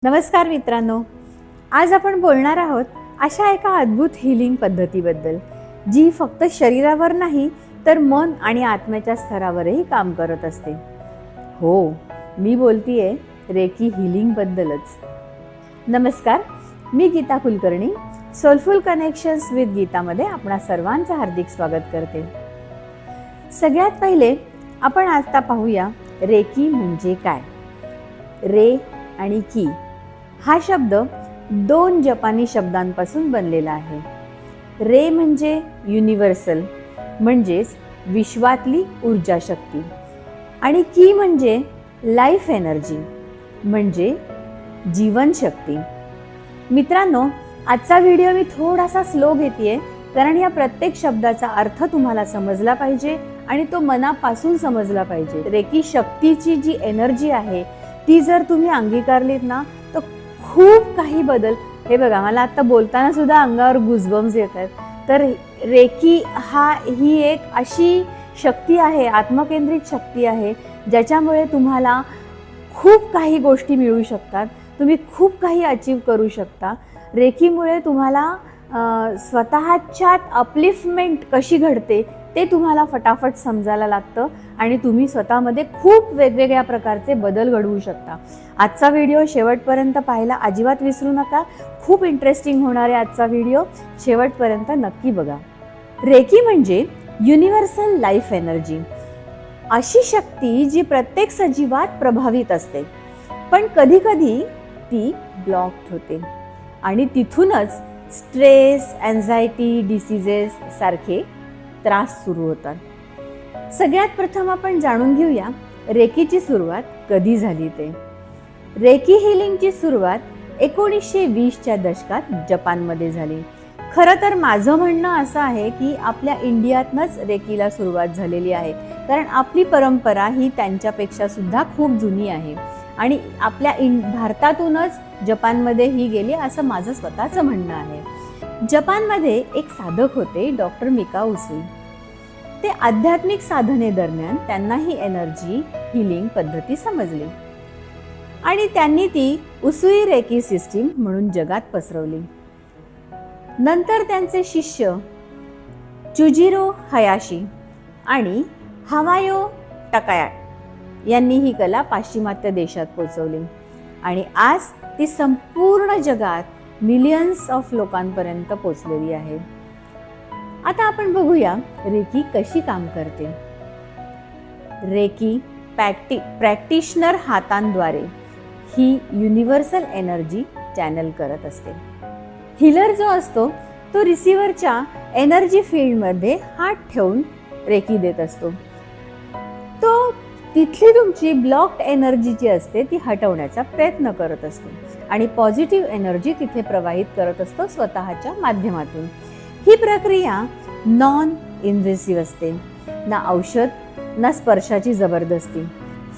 नमस्कार मित्रांनो, आज आपण बोलणार आहोत अशा एका अद्भुत हीलिंग पद्धतीबद्दल जी फक्त शरीरावर नाही तर मन आणि आत्म्याच्या स्तरावरही काम करत असते. हो, मी बोलतीये रेकी हीलिंग बद्दलच. नमस्कार, मी Geeta Kulkarni. Soulful connections with गीतामध्ये आपणा सर्वांचं हार्दिक स्वागत करते. सगळ्यात पहिले आपण आता पाहूया रेकी म्हणजे काय. रे आणि की हा शब्द दोन जपानी शब्दांपासून बनलेला आहे. रे म्हणजे युनिव्हर्सल म्हणजेच विश्वातली ऊर्जा शक्ती आणि की म्हणजे लाईफ एनर्जी म्हणजे जीवनशक्ती. मित्रांनो, आजचा व्हिडिओ मी थोडासा स्लो घेतेय कारण या प्रत्येक शब्दाचा अर्थ तुम्हाला समजला पाहिजे आणि तो मनापासून समजला पाहिजे. रेकी शक्तीची जी एनर्जी आहे ती जर तुम्ही अंगीकारलीत ना तर खूप काही बदल. हे बघा, मला आता बोलताना सुद्धा अंगावर गुजबम्स येत आहेत. तर रेकी ही एक अशी शक्ती आहे, आत्मकेंद्रित शक्ती आहे, ज्याच्यामुळे तुम्हाला खूप काही गोष्टी मिळू शकतात. तुम्ही खूप काही अचीव करू शकता. रेकीमुळे तुम्हाला स्वतःच्यात अपलिफ्टमेंट कशी घडते ते तुम्हाला फटाफट समजायला लागतं आणि तुम्ही स्वतःमध्ये खूप वेगवेगळ्या प्रकारचे बदल घडवू शकता. आजचा व्हिडिओ शेवटपर्यंत पाहायला अजिबात विसरू नका. खूप इंटरेस्टिंग होणार आहे आजचा व्हिडिओ, शेवटपर्यंत नक्की बघा. रेकी म्हणजे युनिव्हर्सल लाईफ एनर्जी, अशी शक्ती जी प्रत्येक सजीवात प्रभावित असते, पण कधी कधी ती ब्लॉक्ड होते आणि तिथूनच स्ट्रेस, अँझायटी, डिसीजेस सारखे त्रास सुरू होतात. सगळ्यात प्रथम आपण जाणून घेऊया रेकीची सुरुवात कधी झाली ते. रेकी हिलिंगची सुरुवात 1920च्या दशकात जपानमध्ये झाली. खरं तर माझं म्हणणं असं आहे की आपल्या इंडियातनंच रेकीला सुरुवात झालेली आहे, कारण आपली परंपरा ही त्यांच्यापेक्षा सुद्धा खूप जुनी आहे आणि आपल्या भारतातूनच जपानमध्ये ही गेली असं माझं स्वतःचं म्हणणं आहे. जपानमध्ये एक साधक होते, डॉक्टर मिका उसुई. ते आध्यात्मिक साधने दरम्यान त्यांना ही एनर्जी हिलिंग पद्धती समजली आणि त्यांनी ती उसुई रेकी सिस्टीम म्हणून जगात पसरवली. नंतर त्यांचे शिष्य चुजिरो हयाशी आणि हवायो टाकाया यांनी ही कला पाश्चिमात्य देशात पोहोचवली आणि आज ती संपूर्ण जगात मिलियन्स ऑफ लोकांपर्यंत पोहोचलेली आहे. आता आपण बघूया रेकी कशी काम करते. रेकी प्रॅक्टिशनर हातांद्वारे ही युनिव्हर्सल एनर्जी चॅनल करत असते. हिलर जो असतो तो रिसिव्हरच्या एनर्जी फील्डमध्ये हात ठेवून रेकी देत असतो. तो तिथली तुमची ब्लॉक्ड एनर्जी जी असते ती हटवण्याचा प्रयत्न करत असतो आणि पॉझिटिव्ह एनर्जी तिथे प्रवाहित करत असतो स्वतःच्या माध्यमातून. ही प्रक्रिया नॉन इन्व्हेसिव्ह असते. ना औषध ना स्पर्शाची जबरदस्ती,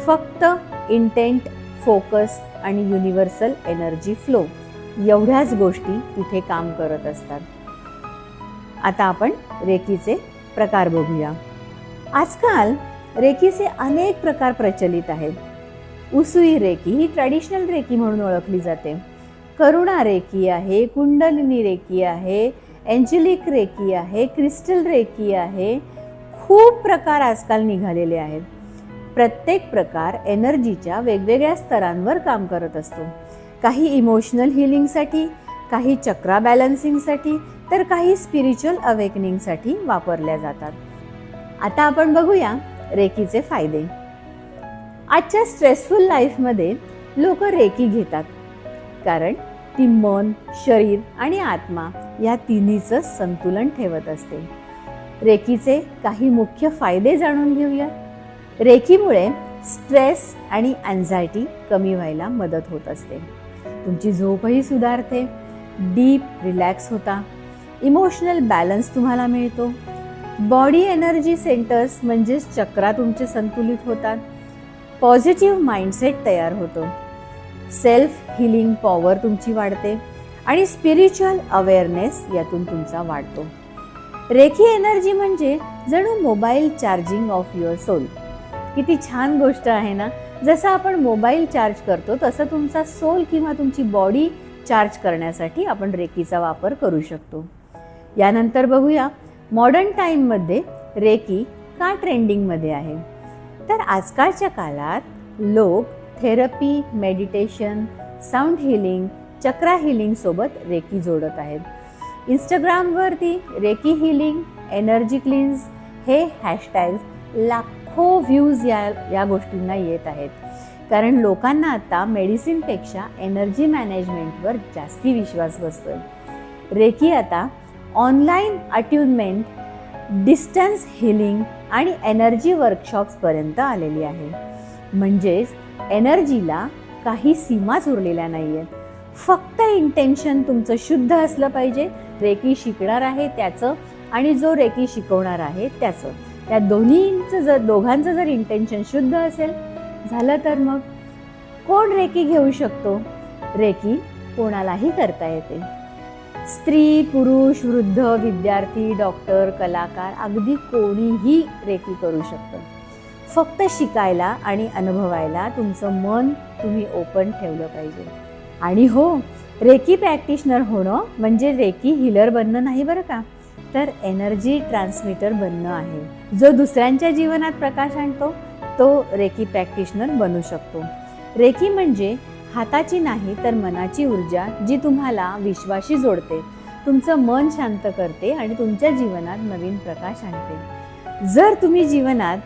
फक्त इंटेंट, फोकस आणि युनिव्हर्सल एनर्जी फ्लो एवढ्याच गोष्टी तिथे काम करत असतात. आता आपण रेकीचे प्रकार बघूया. आजकाल रेकीचे अनेक प्रकार प्रचलित आहेत. उसुई रेकी ही ट्रॅडिशनल रेकी म्हणून ओळखली जाते. करुणा रेकी आहे, कुंडलिनी रेकी आहे, एंजेलिक रेकी आहे, क्रिस्टल रेकी आहे. खूप प्रकार आजकाल निघालेले आहेत. प्रत्येक प्रकार एनर्जीच्या वेगवेगळ्या स्तरांवर काम करत असतो. काही इमोशनल हिलिंगसाठी, काही चक्रा बॅलन्सिंगसाठी, तर काही स्पिरिच्युअल अवेकनिंगसाठी वापरल्या जातात. आता आपण बघूया रेकीचे फायदे. आजच्या स्ट्रेसफुल लाईफमध्ये लोक रेकी घेतात कारण ती मन, शरीर आणि आत्मा या तिन्हीचं संतुलन ठेवत असते. रेकीचे काही मुख्य फायदे जाणून घेऊया. रेकीमुळे स्ट्रेस आणि अँझायटी कमी व्हायला मदत होत असते. तुमची झोपही सुधारते, डीप रिलॅक्स होता, इमोशनल बॅलन्स तुम्हाला मिळतो, बॉडी एनर्जी सेंटर्स म्हणजेच चक्रा तुमचे संतुलित होतात, पॉझिटिव्ह माइंडसेट तयार होतो, सेल्फ हिलिंग पॉवर तुमची वाढते आणि स्पिरिच्युअल अवेअरनेस यातून तुमचा वाढतो. रेकी एनर्जी म्हणजे जणू mobile charging of your soul. किती छान गोष्ट आहे ना. जसं आपण मोबाईल चार्ज करतो तसं तुमचा सोल किंवा तुमची बॉडी चार्ज करण्यासाठी आपण रेकीचा वापर करू शकतो. यानंतर बघूया मॉडर्न टाईममध्ये रेकी का ट्रेंडिंगमध्ये आहे. तर आजकालच्या काळात लोक थेरपी, मेडिटेशन, साऊंड हिलिंग, चक्रा हिलिंग सोबत रेकी जोडत आहेत. इंस्टाग्रामवरती रेकी हिलिंग, एनर्जी क्लीन्स हे हॅशटॅग्स लाखो व्ह्यूज या गोष्टींना येत आहेत. कारण लोकांना आता मेडिसिनपेक्षा एनर्जी मॅनेजमेंटवर जास्ती विश्वास बसतोय. रेकी आता ऑनलाईन अट्युनमेंट, डिस्टन्स हिलिंग आणि एनर्जी वर्कशॉप्सपर्यंत आलेली आहे. म्हणजेच एनर्जीला काही सीमाच उरलेल्या नाही आहेत. फक्त इंटेन्शन तुमचं शुद्ध असलं पाहिजे. रेकी शिकणार आहे त्याचं आणि जो रेकी शिकवणार आहे त्याचं, या दोघांचं जर इंटेन्शन शुद्ध असेल झालं तर मग कोण रेकी घेऊ शकतो. रेकी कोणालाही करता येते. स्त्री, पुरुष, वृद्ध, विद्यार्थी, डॉक्टर, कलाकार, अगदी कोणीही रेकी करू शकतं. फक्त शिकायला आणि अनुभवायला तुमचं मन तुम्ही ओपन ठेवलं पाहिजे. आणि हो, रेकी प्रॅक्टिशनर होणं म्हणजे रेकी हिलर बनणं नाही बरं का, तर एनर्जी ट्रान्समिटर बनणं आहे. जो दुसऱ्यांच्या जीवनात प्रकाश आणतो तो रेकी प्रॅक्टिशनर बनू शकतो. रेकी म्हणजे हाताची नाही तर मनाची ऊर्जा, जी तुम्हाला विश्वाशी जोडते, तुमचं मन शांत करते आणि तुमच्या जीवनात नवीन प्रकाश आणते. जर तुम्ही जीवनात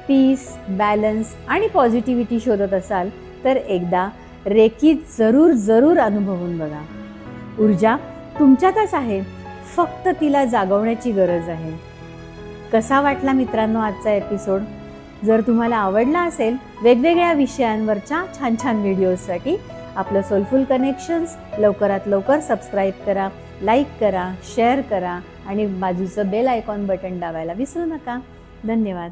पीस, बॅलन्स आणि पॉझिटिव्हिटी शोधत असाल तर एकदा रेकी जरूर अनुभवून बघा. ऊर्जा तुमच्यातच आहे, फक्त तिला जागवण्याची गरज आहे. कसा वाटला मित्रांनो आजचा एपिसोड? जर तुम्हाला आवडला असेल वेगवेगळ्या विषयांवरच्या छान छान व्हिडिओजसाठी आपलं सोलफुल कनेक्शन्स लवकरात लवकर सबस्क्राईब करा, लाईक करा, शेअर करा आणि बाजूचं बेल आयकॉन बटन दाबायला विसरू नका. धन्यवाद.